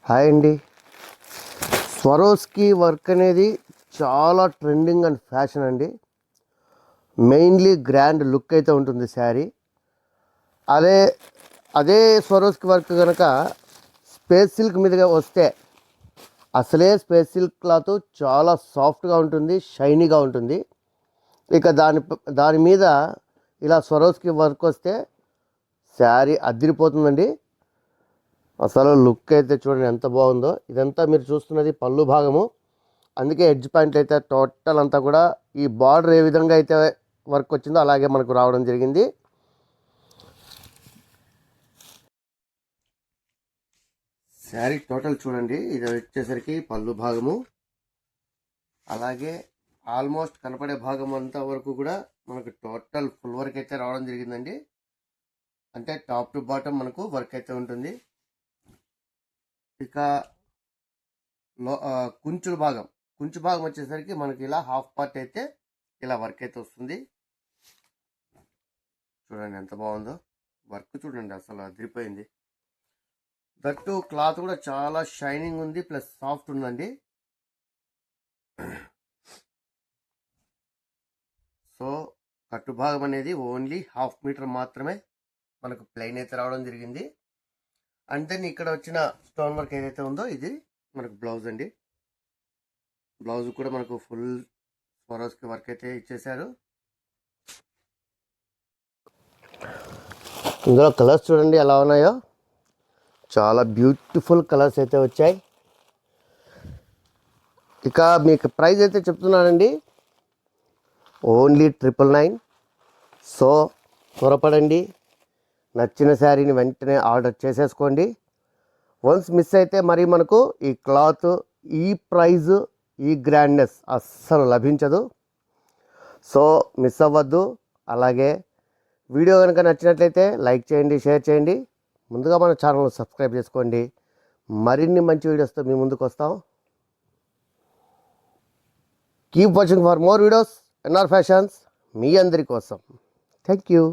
Hi అండి. Swarovski work అనేది చాలా ట్రెండింగ్ అండ్ ఫ్యాషన్ అండి. మెయిన్లీ గ్రాండ్ లుక్ అయితే ఉంటుంది శారీ. అదే అదే స్వరోస్కి వర్క్ కనుక స్పేస్ సిల్క్ మీదుగా వస్తే అసలే స్పేస్ సిల్క్ క్లాత్ చాలా సాఫ్ట్గా ఉంటుంది, షైనీగా ఉంటుంది. ఇక దాని మీద ఇలా స్వరోస్కి వర్క్ వస్తే శారీ అదిరిపోతుందండి. అసలు లుక్ అయితే చూడండి ఎంత బాగుందో. ఇదంతా మీరు చూస్తున్నది పళ్ళు భాగము, అందుకే ఎడ్జ్ పాయింట్ అయితే టోటల్ అంతా కూడా ఈ బార్డర్ ఏ విధంగా అయితే వర్క్ వచ్చిందో అలాగే మనకు రావడం జరిగింది. శారీ టోటల్ చూడండి, ఇది వచ్చేసరికి పళ్ళు భాగము, అలాగే ఆల్మోస్ట్ కనపడే భాగం అంతా వరకు కూడా మనకు టోటల్ ఫుల్ వర్క్ అయితే రావడం జరిగిందండి. అంటే టాప్ టు బాటమ్ మనకు వర్క్ అయితే ఉంటుంది. ఇక కుంచు భాగం వచ్చేసరికి మనకి ఇలా హాఫ్ పార్ట్ అయితే ఇలా వర్క్ అయితే వస్తుంది. చూడండి ఎంత బాగుందో వర్క్, చూడండి అసలు అదిరిపోయింది. దట్టు క్లాత్ కూడా చాలా షైనింగ్ ఉంది, ప్లస్ సాఫ్ట్ ఉందండి. సో కట్టు భాగం అనేది ఓన్లీ హాఫ్ మీటర్ మాత్రమే మనకు ప్లెయిన్ అయితే రావడం జరిగింది. అండ్ దెన్ ఇక్కడ వచ్చిన స్టోన్ వర్క్ ఏదైతే ఉందో ఇది మనకు బ్లౌజ్ అండి. బ్లౌజ్ కూడా మనకు ఫుల్ స్వరోస్కి వర్క్ అయితే ఇచ్చేసారు. ఇందులో కలర్స్ చూడండి ఎలా ఉన్నాయో, చాలా బ్యూటిఫుల్ కలర్స్ అయితే వచ్చాయి. ఇక మీకు ప్రైస్ అయితే చెప్తున్నానండి, ఓన్లీ 999. సో త్వరపడండి, నచ్చిన శారీని వెంటనే ఆర్డర్ చేసేసుకోండి. వన్స్ మిస్ అయితే మరి మనకు ఈ క్లాత్, ఈ ప్రైజ్, ఈ గ్రాండ్నెస్ అస్సలు లభించదు. సో మిస్ అవ్వద్దు. అలాగే వీడియో కనుక నచ్చినట్లయితే లైక్ చేయండి, షేర్ చేయండి. ముందుగా మన ఛానల్ని సబ్స్క్రైబ్ చేసుకోండి. మరిన్ని మంచి వీడియోస్తో మీ ముందుకు వస్తాం. Keep watching for more videos. NR fashions మీ అందరి కోసం. Thank you.